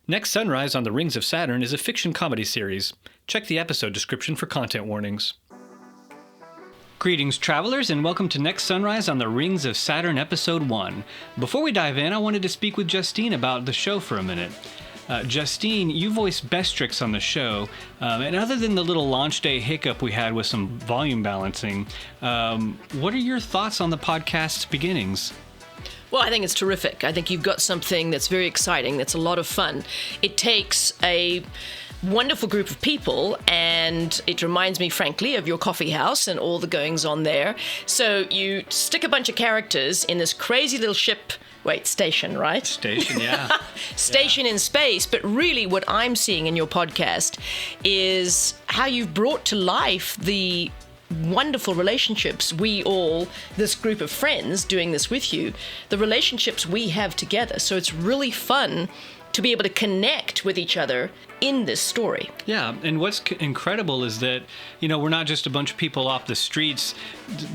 Next Sunrise on the Rings of Saturn is a fiction comedy series. Check the episode description for content warnings. Greetings, travelers, and welcome to Next Sunrise on the Rings of Saturn Episode 1. Before we dive in, I wanted to speak with Justine about the show for a minute. Justine, you voiced Bestrix on the show, and other than the little launch day hiccup we had with some volume balancing, what are your thoughts on the podcast's beginnings? Well, I think it's terrific. I think you've got something that's very exciting, that's a lot of fun. It takes a wonderful group of people, and it reminds me, frankly, of your coffee house and all the goings on there. So you stick a bunch of characters in this crazy little station, right? Station, yeah. Station in space. But really what I'm seeing in your podcast is how you've brought to life the wonderful relationships this group of friends doing this with you, the relationships we have together. So it's really fun to be able to connect with each other in this story. Yeah, and what's incredible is that, we're not just a bunch of people off the streets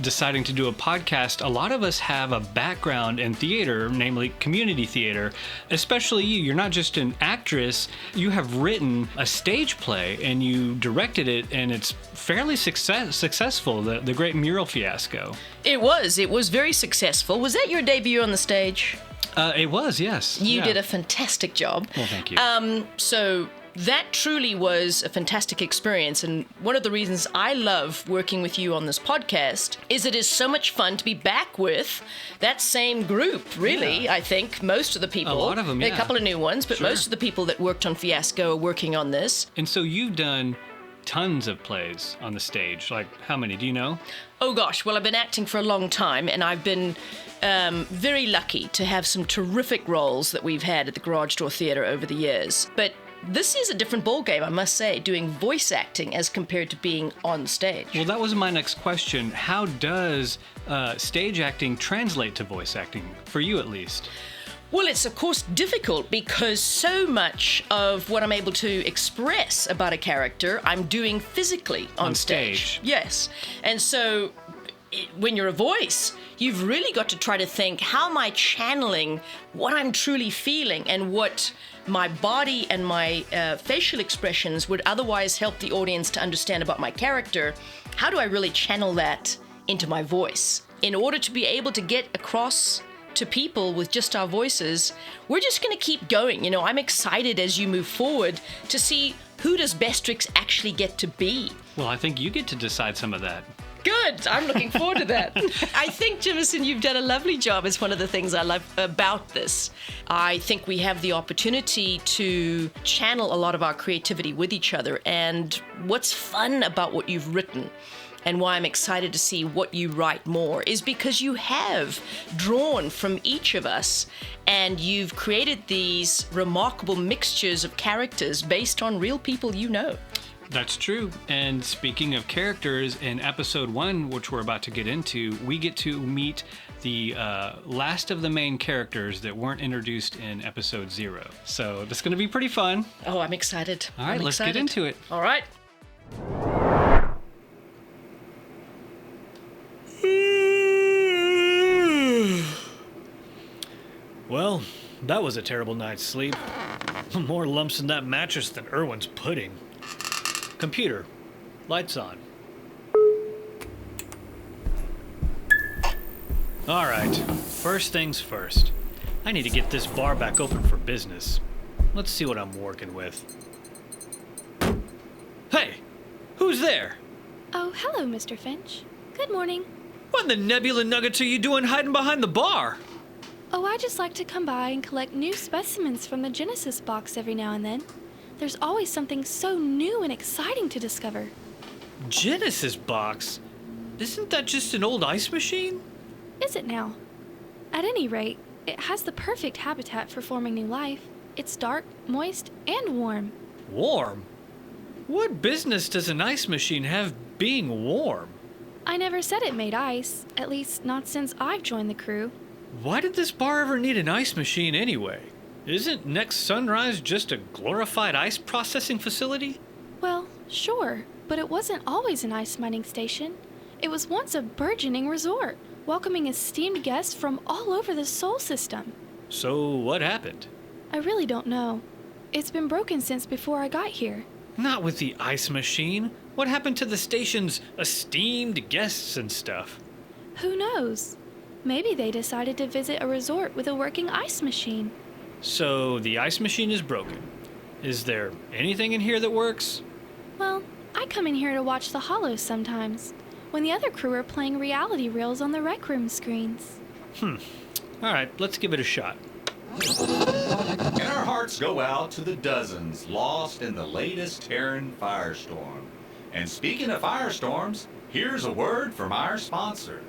deciding to do a podcast. A lot of us have a background in theater, namely community theater. Especially you. You're not just an actress. You have written a stage play and you directed it, and it's fairly successful, the Great Mural Fiasco. It was very successful. Was that your debut on the stage? It was, yes. You did a fantastic job. Well, thank you. So that truly was a fantastic experience. And one of the reasons I love working with you on this podcast is it is so much fun to be back with that same group, really. Yeah. I think most of the people. A lot of them, yeah. A couple of new ones, but Sure. Most of the people that worked on Fiasco are working on this. And so you've done tons of plays on the stage. Like, how many? Do you know? Oh, gosh. Well, I've been acting for a long time, and I've been very lucky to have some terrific roles that we've had at the Garage Door Theatre over the years. But this is a different ballgame, I must say, doing voice acting as compared to being on stage. Well, that was my next question. How does stage acting translate to voice acting, for you at least? Well, it's of course difficult because so much of what I'm able to express about a character, I'm doing physically on stage. Yes. And so when you're a voice, you've really got to try to think, how am I channeling what I'm truly feeling and what my body and my facial expressions would otherwise help the audience to understand about my character? How do I really channel that into my voice? In order to be able to get across to people with just our voices, we're just going to keep going. I'm excited as you move forward to see who does Bestrix actually get to be. Well, I think you get to decide some of that. Good. I'm looking forward to that. I think, Jimison, you've done a lovely job. It's one of the things I love about this. I think we have the opportunity to channel a lot of our creativity with each other. And what's fun about what you've written, and why I'm excited to see what you write more, is because you have drawn from each of us and you've created these remarkable mixtures of characters based on real people you know. That's true. And speaking of characters, in episode 1, which we're about to get into, we get to meet the last of the main characters that weren't introduced in episode 0. So that's going to be pretty fun. Oh, I'm excited. All right, let's get into it. All right. Well, that was a terrible night's sleep. More lumps in that mattress than Irwin's pudding. Computer, lights on. Alright, first things first. I need to get this bar back open for business. Let's see what I'm working with. Hey! Who's there? Oh, hello, Mr. Finch. Good morning. What in the nebula nuggets are you doing hiding behind the bar? Oh, I just like to come by and collect new specimens from the Genesis box every now and then. There's always something so new and exciting to discover. Genesis box? Isn't that just an old ice machine? Is it now? At any rate, it has the perfect habitat for forming new life. It's dark, moist, and warm. Warm? What business does an ice machine have being warm? I never said it made ice, at least not since I've joined the crew. Why did this bar ever need an ice machine anyway? Isn't Next Sunrise just a glorified ice processing facility? Well, sure, but it wasn't always an ice mining station. It was once a burgeoning resort, welcoming esteemed guests from all over the Sol system. So what happened? I really don't know. It's been broken since before I got here. Not with the ice machine. What happened to the station's esteemed guests and stuff? Who knows? Maybe they decided to visit a resort with a working ice machine. So the ice machine is broken. Is there anything in here that works? Well, I come in here to watch the Hollows sometimes, when the other crew are playing reality reels on the rec room screens. All right, let's give it a shot. And our hearts go out to the dozens lost in the latest Terran firestorm. And speaking of firestorms, here's a word from our sponsor.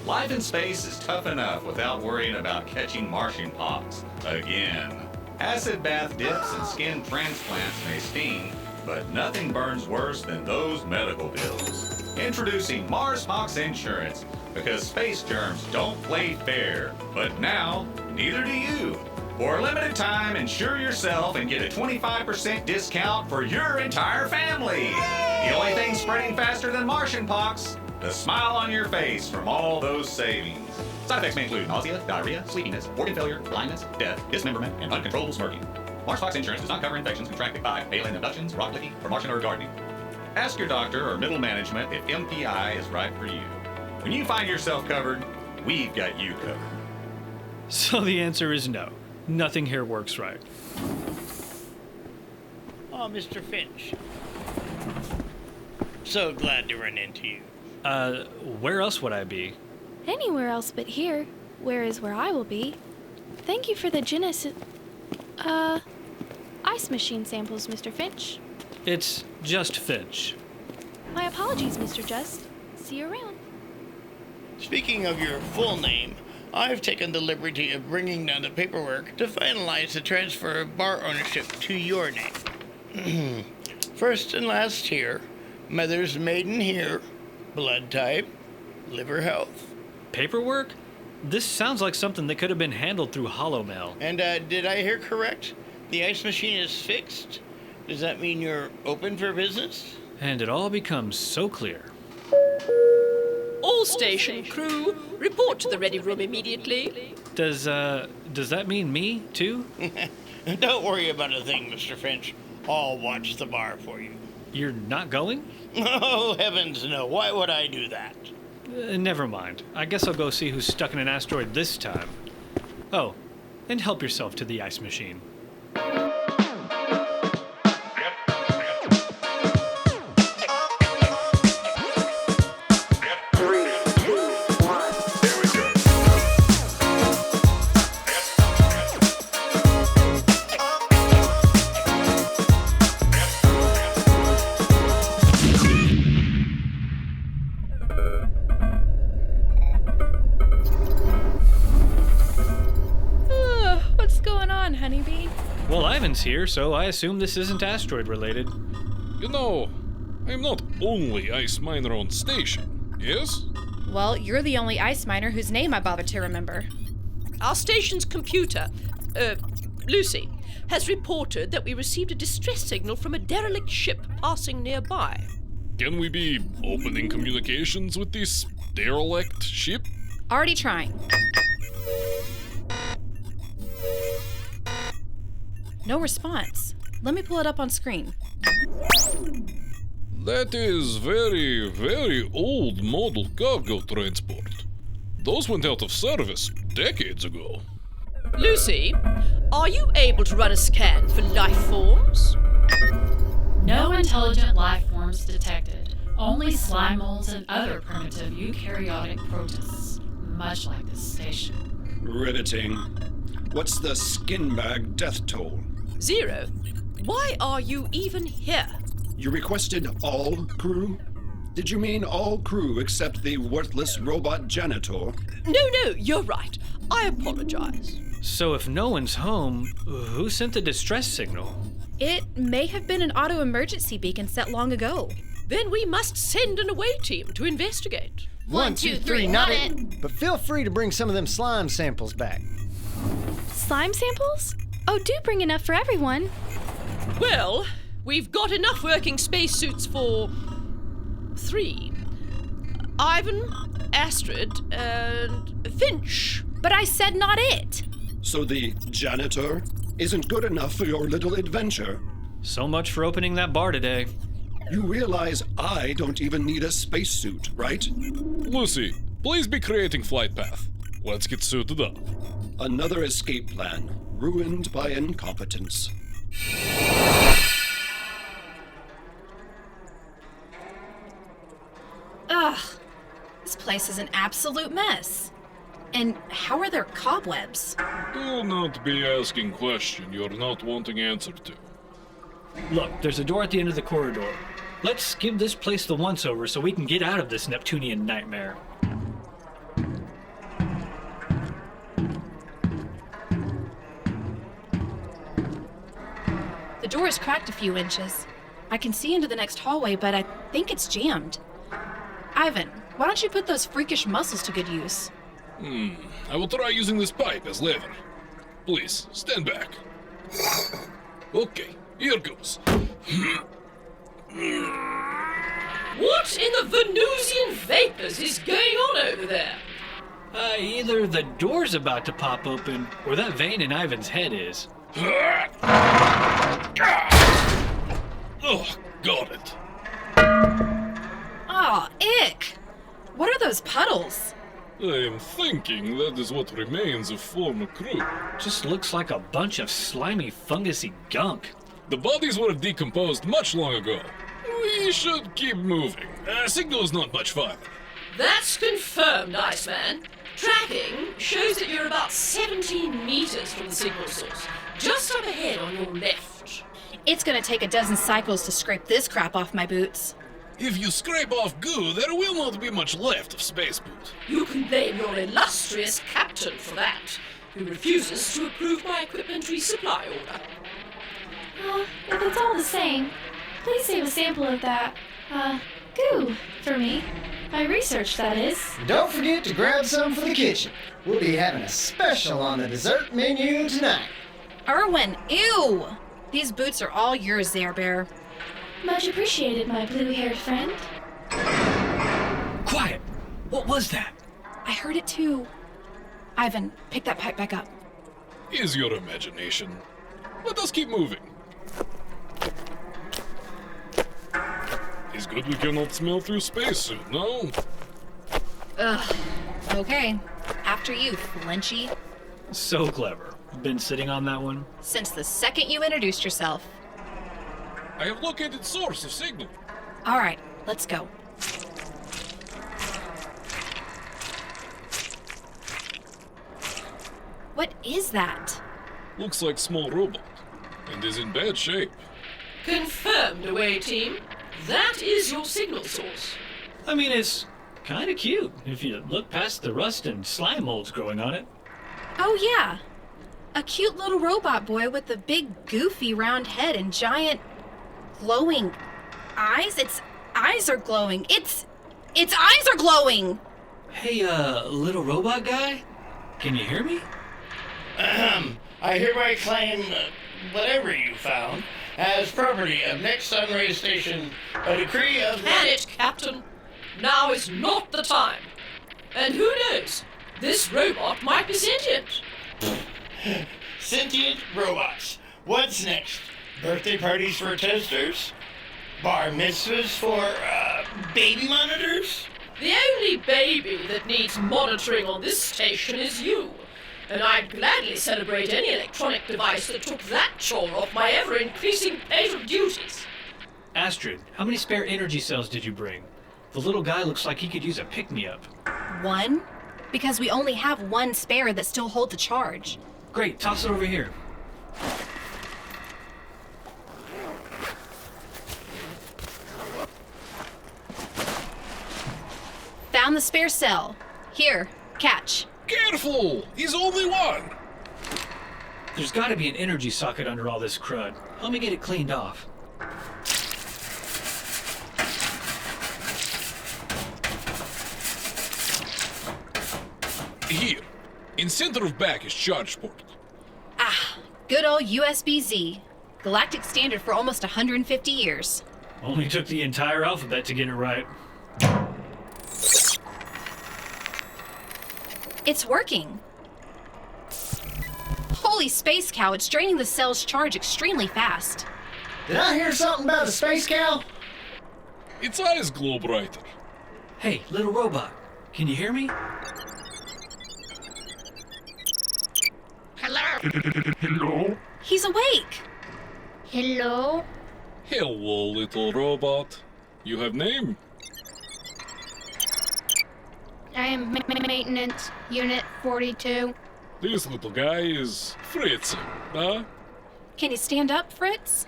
Life in space is tough enough without worrying about catching Martian pox again. Acid bath dips and skin transplants may sting, but nothing burns worse than those medical bills. Introducing Mars Pox Insurance, because space germs don't play fair. But now, neither do you. For a limited time, insure yourself and get a 25% discount for your entire family. The only thing spreading faster than Martian pox, the smile on your face from all those savings. Side effects may include nausea, diarrhea, sleepiness, organ failure, blindness, death, dismemberment, and uncontrollable smirking. Mars Pox Insurance does not cover infections contracted by alien abductions, rock licking, or Martian or gardening. Ask your doctor or middle management if MPI is right for you. When you find yourself covered, we've got you covered. So the answer is no. Nothing here works right. Oh, Mr. Finch. So glad to run into you. Where else would I be? Anywhere else but here, where is where I will be. Thank you for the Genesis... ice machine samples, Mr. Finch. It's just Finch. My apologies, Mr. Just. See you around. Speaking of your full name, I've taken the liberty of bringing down the paperwork to finalize the transfer of bar ownership to your name. First and last here, mother's maiden here, blood type, liver health. Paperwork? This sounds like something that could have been handled through hollow mail. And did I hear correct? The ice machine is fixed? Does that mean you're open for business? And it all becomes so clear. All station crew, report to the ready room immediately. Does that mean me, too? Don't worry about a thing, Mr. Finch. I'll watch the bar for you. You're not going? Oh, heavens no. Why would I do that? Never mind. I guess I'll go see who's stuck in an asteroid this time. Oh, and help yourself to the ice machine. What's going on, honeybee? Well, Ivan's here, so I assume this isn't asteroid related. You know, I'm not only ice miner on station, yes? Well, you're the only ice miner whose name I bothered to remember. Our station's computer, Lucy, has reported that we received a distress signal from a derelict ship passing nearby. Can we be opening communications with this derelict ship? Already trying. No response. Let me pull it up on screen. That is very, very old model cargo transport. Those went out of service decades ago. Lucy, are you able to run a scan for life forms? No intelligent life forms detected. Only slime molds and other primitive eukaryotic protists, much like this station. Riveting. What's the skin bag death toll? 0. Why are you even here? You requested all crew? Did you mean all crew except the worthless robot janitor? No, you're right. I apologize. So if no one's home, who sent the distress signal? It may have been an auto emergency beacon set long ago. Then we must send an away team to investigate. 1, 2, 3, not it. But feel free to bring some of them slime samples back. Slime samples? Oh, do bring enough for everyone. Well, we've got enough working spacesuits for 3. Ivan, Astrid, and Finch. But I said not it. So the janitor isn't good enough for your little adventure. So much for opening that bar today. You realize I don't even need a spacesuit, right? Lucy, please be creating flight path. Let's get suited up. Another escape plan, ruined by incompetence. Ugh, this place is an absolute mess. And how are there cobwebs? Do not be asking questions you're not wanting answer to. Look, there's a door at the end of the corridor. Let's give this place the once-over so we can get out of this Neptunian nightmare. The door is cracked a few inches. I can see into the next hallway, but I think it's jammed. Ivan, why don't you put those freakish muscles to good use? I will try using this pipe as lever. Please, stand back. Okay, here goes. What in the Venusian vapors is going on over there? Either the door's about to pop open, or that vein in Ivan's head is. Oh, got it. Aw, ick! What are those puddles? I am thinking that is what remains of former crew. Just looks like a bunch of slimy, fungusy gunk. The bodies were decomposed much long ago. We should keep moving. Signal is not much farther. That's confirmed, Iceman. Tracking shows that you're about 17 meters from the signal source, just up ahead on your left. It's gonna take a dozen cycles to scrape this crap off my boots. If you scrape off goo, there will not be much left of Space Boot. You can blame your illustrious captain for that, who refuses to approve my equipment resupply order. If it's all the same, please save a sample of that, goo for me. My research, that is. Don't forget to grab some for the kitchen. We'll be having a special on the dessert menu tonight. Erwin, ew! These boots are all yours, There Bear. Much appreciated, my blue-haired friend. Quiet! What was that? I heard it too. Ivan, pick that pipe back up. Is your imagination. Let us keep moving. It's good we cannot smell through spacesuit, no? Ugh. Okay. After you, Flinchy. So clever. Been sitting on that one? Since the second you introduced yourself. I have located source of signal. All right, let's go. What is that? Looks like small robot, and is in bad shape. Confirmed, away team. That is your signal source. I mean, it's kind of cute if you look past the rust and slime molds growing on it. Oh yeah, a cute little robot boy with a big goofy round head and giant glowing eyes. Its eyes are glowing. Its eyes are glowing. Hey, little robot guy, can you hear me? I hereby claim whatever you found as property of Next Sunray Station, a decree of... Can it, Captain? Now is not the time. And who knows? This robot might be sentient. Sentient robots. What's next? Birthday parties for toasters? Bar mitzvahs for, baby monitors? The only baby that needs monitoring on this station is you. And I'd gladly celebrate any electronic device that took that chore off my ever-increasing plate of duties. Astrid, how many spare energy cells did you bring? The little guy looks like he could use a pick-me-up. One? Because we only have one spare that still holds a charge. Great, toss it over here. Found the spare cell. Here, catch. Careful! He's only one! There's got to be an energy socket under all this crud. Help me get it cleaned off. Here. In center of back is charge port. Ah, good old USB-Z. Galactic standard for almost 150 years. Only took the entire alphabet to get it right. It's working. Holy space cow, it's draining the cell's charge extremely fast. Did I hear something about a space cow? Its eyes glow brighter. Hey, little robot, can you hear me? Hello? He's awake. Hello? Hello, little robot. You have name? I am maintenance unit 42. This little guy is Fritz, huh? Can you stand up, Fritz?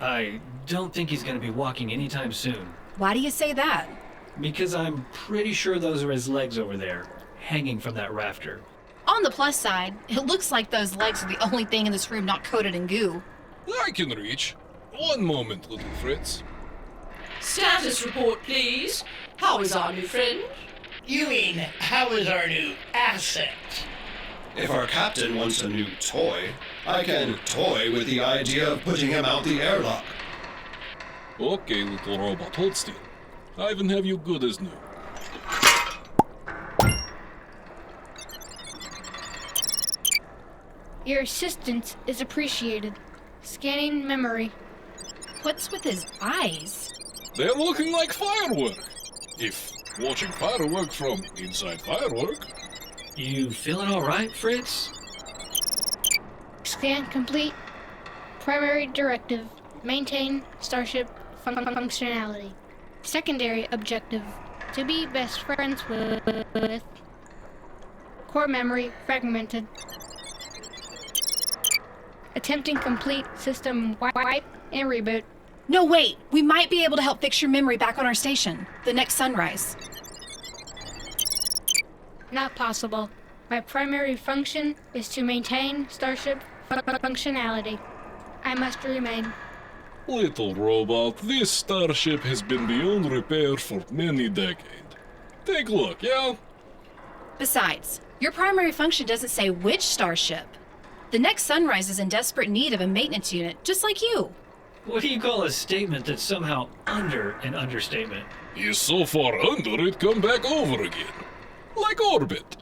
I don't think he's gonna be walking anytime soon. Why do you say that? Because I'm pretty sure those are his legs over there, hanging from that rafter. On the plus side, it looks like those legs are the only thing in this room not coated in goo. I can reach. One moment, little Fritz. Status report, please. How is our new friend? You mean, how is our new asset? If our captain wants a new toy, I can toy with the idea of putting him out the airlock. Okay, little robot, hold still. I even have you good as new. Your assistance is appreciated. Scanning memory. What's with his eyes? They're looking like firework. If watching firework from inside firework. You feeling all right, Fritz? Scan complete. Primary directive. Maintain Starship functionality. Secondary objective. To be best friends with. Core memory fragmented. Attempting complete system wipe and reboot. No, wait. We might be able to help fix your memory back on our station. The next sunrise. Not possible. My primary function is to maintain Starship functionality. I must remain. Little robot, this starship has been beyond repair for many decades. Take a look, yeah? Besides, your primary function doesn't say which starship. The next sunrise is in desperate need of a maintenance unit, just like you. What do you call a statement that's somehow under an understatement? He's so far under it, come back over again. Like orbit.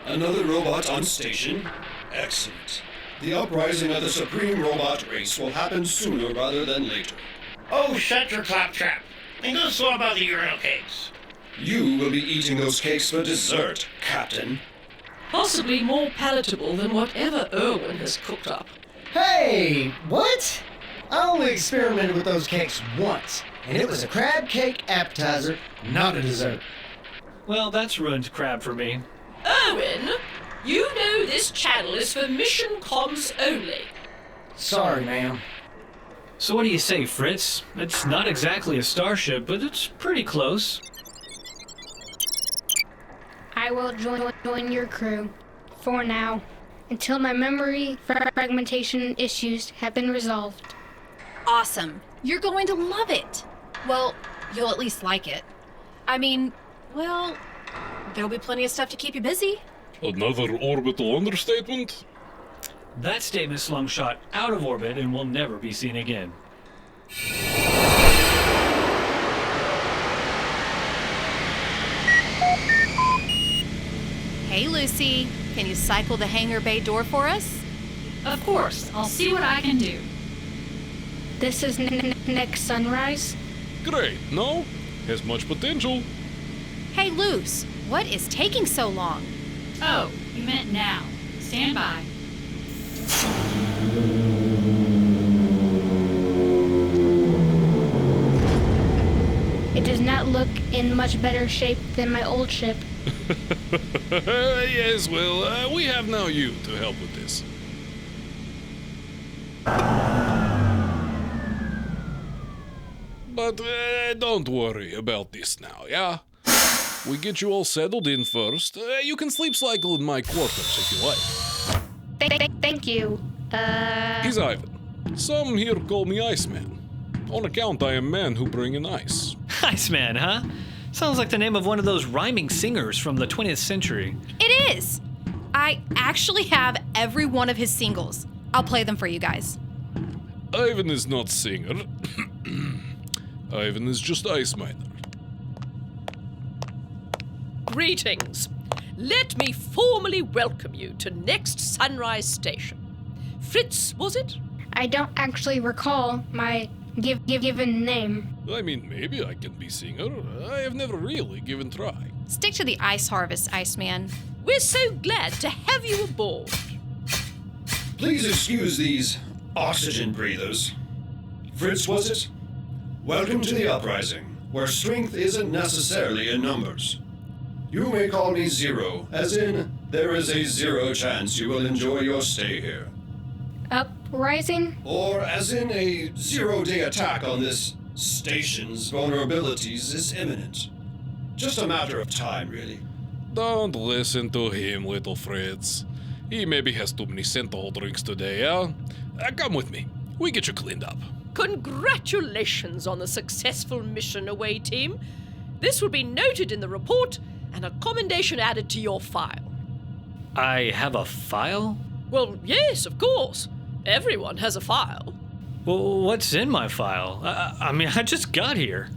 Another robot on station? Excellent. The uprising of the supreme robot race will happen sooner rather than later. Oh, shut your claptrap, and go swap out the urinal cakes. You will be eating those cakes for dessert, Captain. Possibly more palatable than whatever Irwin has cooked up. Hey, what? I only experimented with those cakes once, and it was a crab cake appetizer, not a dessert. Well, that's ruined crab for me. Irwin, you know this channel is for mission comms only. Sorry, ma'am. So what do you say, Fritz? It's not exactly a starship, but it's pretty close. I will join your crew. For now. Until my memory fragmentation issues have been resolved. Awesome. You're going to love it. Well, you'll at least like it. I mean, well, there'll be plenty of stuff to keep you busy. Another orbital understatement? That statement slung shot out of orbit and will never be seen again. Hey, Lucy. Can you cycle the hangar bay door for us? Of course, I'll see what I can do. This is next sunrise. Great, no? Has much potential. Hey, Luce. What is taking so long? Oh, you meant now. Stand by. It does not look in much better shape than my old ship. Yes, well, we have now you to help with this. But don't worry about this now, yeah? We get you all settled in first. You can sleep cycle in my quarters if you like. Thank you. He's Ivan. Some here call me Iceman. On account I am man who bring in ice. Iceman, huh? Sounds like the name of one of those rhyming singers from the 20th century. It is. I actually have every one of his singles. I'll play them for you guys. Ivan is not singer. Ivan is just ice miner. Greetings. Let me formally welcome you to Next Sunrise Station. Fritz, was it? I don't actually recall my given name. I mean, maybe I can be singer. I have never really given try. Stick to the ice harvest, Iceman. We're so glad to have you aboard. Please excuse these oxygen breathers. Fritz, was it? Welcome to the uprising, where strength isn't necessarily in numbers. You may call me Zero, as in, there is a 0 chance you will enjoy your stay here. Uprising? Or as in, a 0-day attack on this station's vulnerabilities is imminent. Just a matter of time, really. Don't listen to him, little Fritz. He maybe has too many Senthol drinks today, yeah? Come with me. We get you cleaned up. Congratulations on the successful mission away team. This will be noted in the report and a commendation added to your file. I have a file? Well, yes, of course. Everyone has a file. Well, what's in my file? I mean, I just got here.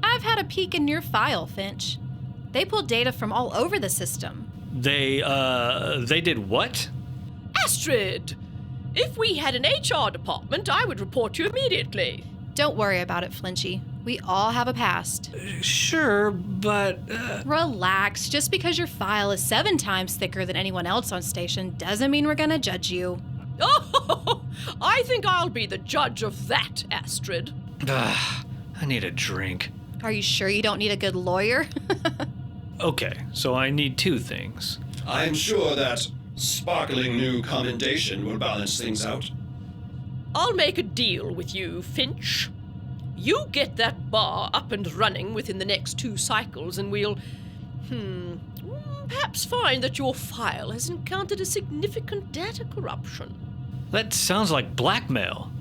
I've had a peek in your file, Finch. They pulled data from all over the system. They did what? Astrid! If we had an HR department, I would report you immediately. Don't worry about it, Flinchy. We all have a past. Sure, but... Relax. Just because your file is 7 times thicker than anyone else on station doesn't mean we're gonna judge you. Oh, I think I'll be the judge of that, Astrid. I need a drink. Are you sure you don't need a good lawyer? Okay, so I need 2 things. I'm sure that sparkling new commendation will balance things out. I'll make a deal with you, Finch. You get that bar up and running within the next 2 cycles, and we'll, perhaps find that your file has encountered a significant data corruption. That sounds like blackmail.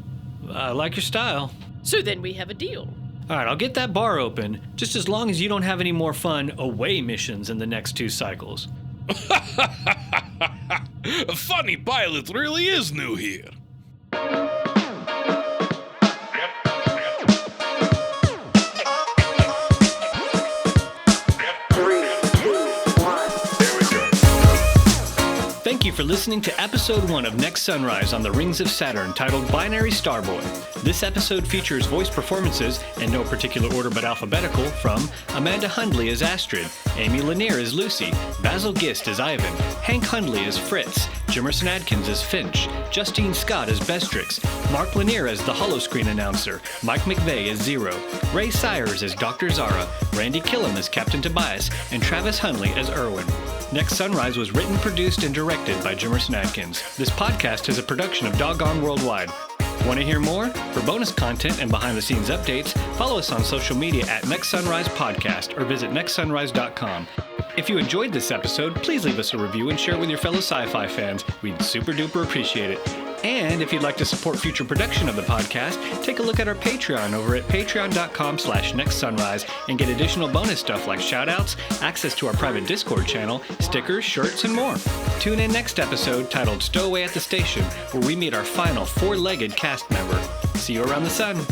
I like your style. So then we have a deal. All right, I'll get that bar open, just as long as you don't have any more fun away missions in the next 2 cycles. Funny Pilot really is new here. Thank you for listening to Episode 1 of Next Sunrise on the Rings of Saturn, titled Binary Starboy. This episode features voice performances, in no particular order but alphabetical, from Amanda Hundley as Astrid, Amy Lanier as Lucy, Basil Gist as Ivan, Hank Hundley as Fritz, Jimerson Adkins as Finch, Justine Scott as Bestrix, Mark Lanier as the holoscreen announcer, Mike McVeigh as Zero, Ray Sires as Dr. Zara, Randy Killam as Captain Tobias, and Travis Hundley as Irwin. Next Sunrise was written, produced, and directed by Jimerson Adkins. This podcast is a production of Doggone Worldwide. Want to hear more? For bonus content and behind-the-scenes updates, follow us on social media at Next Sunrise Podcast or visit nextsunrise.com. If you enjoyed this episode, please leave us a review and share it with your fellow sci-fi fans. We'd super duper appreciate it. And if you'd like to support future production of the podcast, take a look at our Patreon over at patreon.com/nextsunrise and get additional bonus stuff like shoutouts, access to our private Discord channel, stickers, shirts, and more. Tune in next episode titled Stowaway at the Station, where we meet our final 4-legged cast member. See you around the sun.